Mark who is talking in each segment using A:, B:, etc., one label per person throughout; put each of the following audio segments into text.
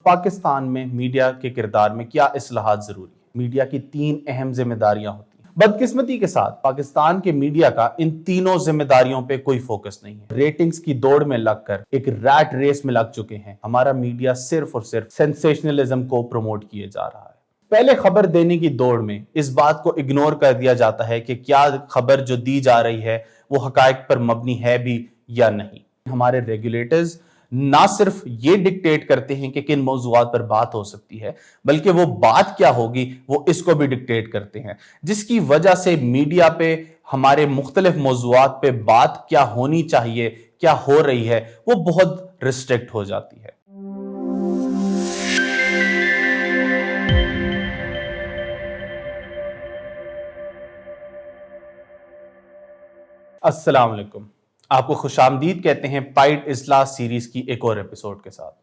A: پاکستان میں میڈیا کے کردار میں کیا اصلاحات ضروری ہے؟ میڈیا کی 3 اہم ذمہ داریاں ہوتی ہیں۔ بدقسمتی کے ساتھ پاکستان کے میڈیا کا ان تینوں ذمہ داریوں پہ کوئی فوکس نہیں ہے۔ ریٹنگز کی دوڑ میں لگ کر ایک ریٹ ریس میں لگ چکے ہیں۔ ہمارا میڈیا صرف اور صرف سینسیشنلزم کو پروموٹ کیے جا رہا ہے۔ پہلے خبر دینے کی دوڑ میں اس بات کو اگنور کر دیا جاتا ہے کہ کیا خبر جو دی جا رہی ہے وہ حقائق پر مبنی ہے بھی یا نہیں۔ ہمارے ریگولیٹرز نہ صرف یہ ڈکٹیٹ کرتے ہیں کہ کن موضوعات پر بات ہو سکتی ہے، بلکہ وہ بات کیا ہوگی وہ اس کو بھی ڈکٹیٹ کرتے ہیں، جس کی وجہ سے میڈیا پہ ہمارے مختلف موضوعات پہ بات کیا ہونی چاہیے، کیا ہو رہی ہے، وہ بہت ریسٹرکٹ ہو جاتی ہے۔ السلام علیکم، آپ کو خوش آمدید کہتے ہیں پائٹ اصلاح سیریز کی ایک اور ایپیسوڈ کے ساتھ۔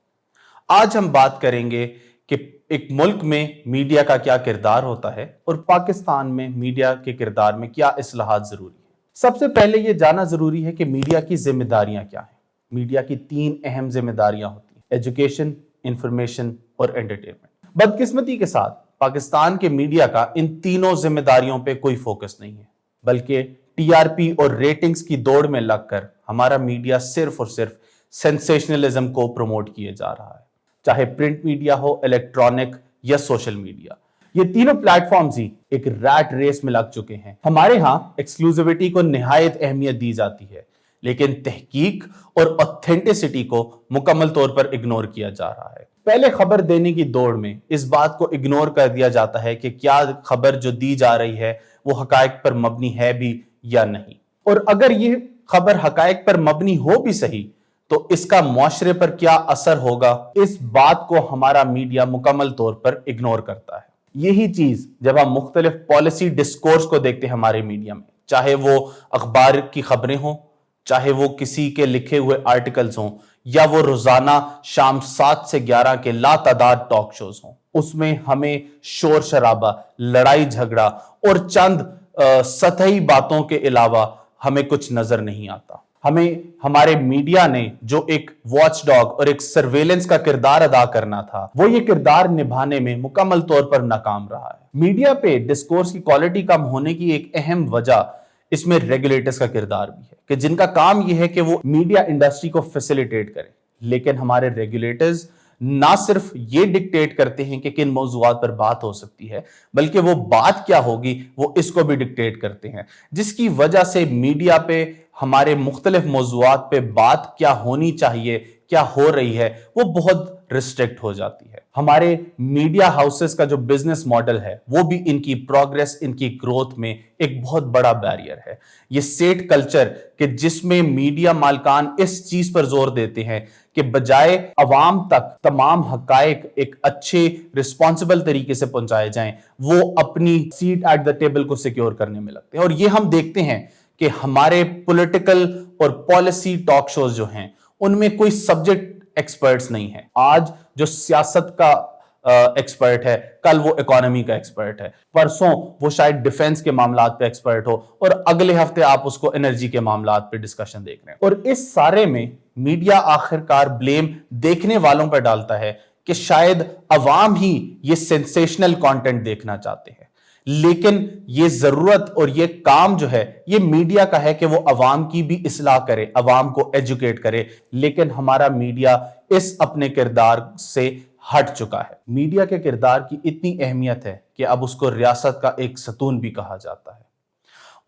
A: آج ہم بات کریں گے کہ ایک ملک میں میڈیا کا کیا کردار ہوتا ہے اور پاکستان میں میڈیا کے کردار میں کیا اصلاحات ضروری ہیں۔ سب سے پہلے یہ جاننا ضروری ہے کہ میڈیا کی ذمہ داریاں کیا ہیں۔ میڈیا کی 3 اہم ذمہ داریاں ہوتی ہیں: ایجوکیشن، انفارمیشن اور انٹرٹینمنٹ۔ بدقسمتی کے ساتھ پاکستان کے میڈیا کا ان تینوں ذمہ داریوں پہ کوئی فوکس نہیں ہے، بلکہ ٹی آر پی اور ریٹنگز کی دوڑ میں لگ کر ہمارا میڈیا صرف اور صرف سینسیشنلزم کو پروموٹ کیے جا رہا ہے، چاہے پرنٹ میڈیا ہو، الیکٹرانک یا سوشل میڈیا۔ یہ تینوں پلیٹ فارمز ہی ایک ریٹ ریس میں لگ چکے ہیں۔ ہمارے ہاں ایکسکلوزیوٹی کو نہایت اہمیت دی جاتی ہے، لیکن تحقیق اور اوتھینٹسٹی کو مکمل طور پر اگنور کیا جا رہا ہے۔ پہلے خبر دینے کی دوڑ میں اس بات کو اگنور کر دیا جاتا ہے کہ کیا خبر جو دی جا رہی ہے وہ حقائق پر مبنی ہے بھی یا نہیں، اور اگر یہ خبر حقائق پر مبنی ہو بھی صحیح تو اس کا معاشرے پر کیا اثر ہوگا، اس بات کو ہمارا میڈیا مکمل طور پر اگنور کرتا ہے۔ یہی چیز جب ہم مختلف پالیسی ڈسکورس کو دیکھتے ہیں ہمارے میڈیا میں، چاہے وہ اخبار کی خبریں ہوں، چاہے وہ کسی کے لکھے ہوئے آرٹیکلز ہوں، یا وہ روزانہ شام 7 سے 11 کے لا تعداد ٹاک شوز ہوں، اس میں ہمیں شور شرابہ، لڑائی جھگڑا اور چند سطحی باتوں کے علاوہ ہمیں کچھ نظر نہیں آتا۔ ہمیں ہمارے میڈیا نے جو ایک واچ ڈاگ اور ایک سرویلنس کا کردار ادا کرنا تھا، وہ یہ کردار نبھانے میں مکمل طور پر ناکام رہا ہے۔ میڈیا پہ ڈسکورس کی کوالٹی کم ہونے کی ایک اہم وجہ اس میں ریگولیٹرز کا کردار بھی ہے، کہ جن کا کام یہ ہے کہ وہ میڈیا انڈسٹری کو فیسیلیٹیٹ کریں، لیکن ہمارے ریگولیٹرز نہ صرف یہ ڈکٹیٹ کرتے ہیں کہ کن موضوعات پر بات ہو سکتی ہے، بلکہ وہ بات کیا ہوگی وہ اس کو بھی ڈکٹیٹ کرتے ہیں، جس کی وجہ سے میڈیا پہ ہمارے مختلف موضوعات پہ بات کیا ہونی چاہیے، کیا ہو رہی ہے، وہ بہت ریسٹرکٹ ہو جاتی ہے۔ ہمارے میڈیا ہاؤسز کا جو بزنس ماڈل ہے وہ بھی ان کی پروگریس، ان کی گروتھ میں ایک بہت بڑا بیریئر ہے۔ یہ سیٹ کلچر کہ جس میں میڈیا مالکان اس چیز پر زور دیتے ہیں کہ بجائے عوام تک تمام حقائق ایک اچھے رسپانسبل طریقے سے پہنچائے جائیں، وہ اپنی سیٹ ایٹ دا ٹیبل کو سیکیور کرنے میں لگتے ہیں۔ اور یہ ہم دیکھتے ہیں کہ ہمارے پولیٹیکل اور پالیسی ٹاک شوز جو ہیں ان میں کوئی سبجیکٹ ایکسپرٹس نہیں ہیں۔ آج جو سیاست کا ایکسپرٹ ہے، کل وہ اکانومی کا ایکسپرٹ ہے، پرسوں وہ شاید ڈیفنس کے معاملات پہ ایکسپرٹ ہو، اور اگلے ہفتے آپ اس کو انرجی کے معاملات پہ ڈسکشن دیکھ رہے ہیں۔ اور اس سارے میں میڈیا آخرکار بلیم دیکھنے والوں پر ڈالتا ہے کہ شاید عوام ہی یہ سینسیشنل کانٹینٹ دیکھنا چاہتے ہیں، لیکن یہ ضرورت اور یہ کام جو ہے یہ میڈیا کا ہے کہ وہ عوام کی بھی اصلاح کرے، عوام کو ایجوکیٹ کرے، لیکن ہمارا میڈیا اس اپنے کردار سے ہٹ چکا ہے۔ میڈیا کے کردار کی اتنی اہمیت ہے کہ اب اس کو ریاست کا ایک ستون بھی کہا جاتا ہے،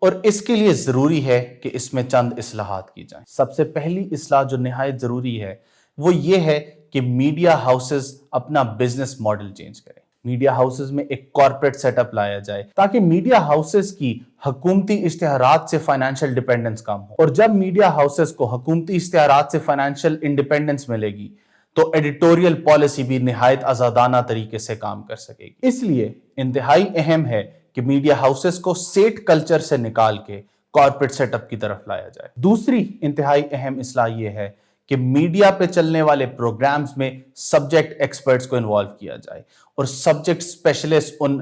A: اور اس کے لیے ضروری ہے کہ اس میں چند اصلاحات کی جائیں۔ سب سے پہلی اصلاح جو نہایت ضروری ہے وہ یہ ہے کہ میڈیا ہاؤسز اپنا بزنس ماڈل چینج کریں۔ میڈیا ہاؤسز میں ایک کارپوریٹ سیٹ اپ لایا جائے تاکہ میڈیا ہاؤسز کی حکومتی اشتہارات سے فائنینشل ڈیپینڈنس کم ہو، اور جب میڈیا ہاؤسز کو حکومتی اشتہارات سے فائنینشل انڈیپینڈنس ملے گی تو ایڈیٹوریل پالیسی بھی نہایت آزادانہ طریقے سے کام کر سکے گی۔ اس لیے انتہائی اہم ہے کہ میڈیا ہاؤسز کو سیٹ کلچر سے نکال کے کارپوریٹ سیٹ اپ کی طرف لایا جائے۔ دوسری انتہائی اہم اصلاح یہ ہے کہ میڈیا پہ چلنے والے پروگرامز میں سبجیکٹ ایکسپرٹس کو انوالو کیا جائے، اور سبجیکٹ اسپیشلسٹ ان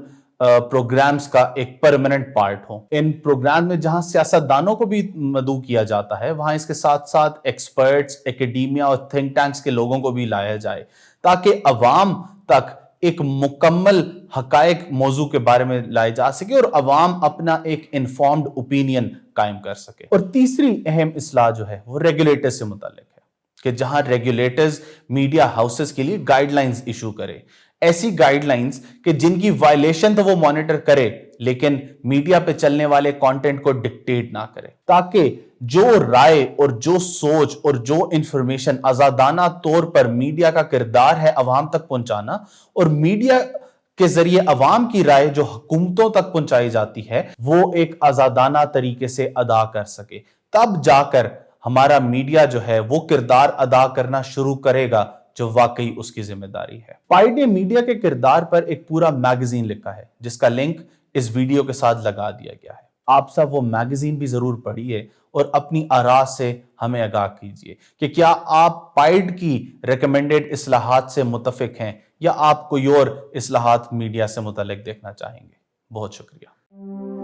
A: پروگرامز کا ایک پرماننٹ پارٹ ہو۔ ان پروگرام میں جہاں سیاستدانوں کو بھی مدعو کیا جاتا ہے، وہاں اس کے ساتھ ساتھ ایکسپرٹس، اکیڈیمیا اور تھنک ٹینکس کے لوگوں کو بھی لایا جائے، تاکہ عوام تک ایک مکمل حقائق موضوع کے بارے میں لائے جا سکے اور عوام اپنا ایک انفارمڈ اوپینین قائم کر سکے۔ اور تیسری اہم اصلاح جو ہے وہ ریگولیٹر سے متعلق ہے کہ جہاں ریگولیٹرز میڈیا ہاؤسز کے لیے گائیڈ لائنز ایشو کرے، ایسی گائیڈ لائنز کہ جن کی وائلیشن تو وہ مانیٹر کرے لیکن میڈیا پہ چلنے والے کانٹینٹ کو ڈکٹیٹ نہ کرے، تاکہ جو رائے اور جو سوچ اور جو انفارمیشن آزادانہ طور پر میڈیا کا کردار ہے عوام تک پہنچانا، اور میڈیا کے ذریعے عوام کی رائے جو حکومتوں تک پہنچائی جاتی ہے وہ ایک آزادانہ طریقے سے ادا کر سکے، تب جا کر ہمارا میڈیا جو ہے وہ کردار ادا کرنا شروع کرے گا جو واقعی اس کی ذمہ داری ہے۔ پائٹ نے میڈیا کے کردار پر ایک پورا میگزین لکھا ہے جس کا لنک اس ویڈیو کے ساتھ لگا دیا گیا ہے۔ آپ سب وہ میگزین بھی ضرور پڑھیے اور اپنی آراء سے ہمیں آگاہ کیجیے کہ کیا آپ پائٹ کی ریکمینڈڈ اصلاحات سے متفق ہیں یا آپ کوئی اور اصلاحات میڈیا سے متعلق دیکھنا چاہیں گے۔ بہت شکریہ۔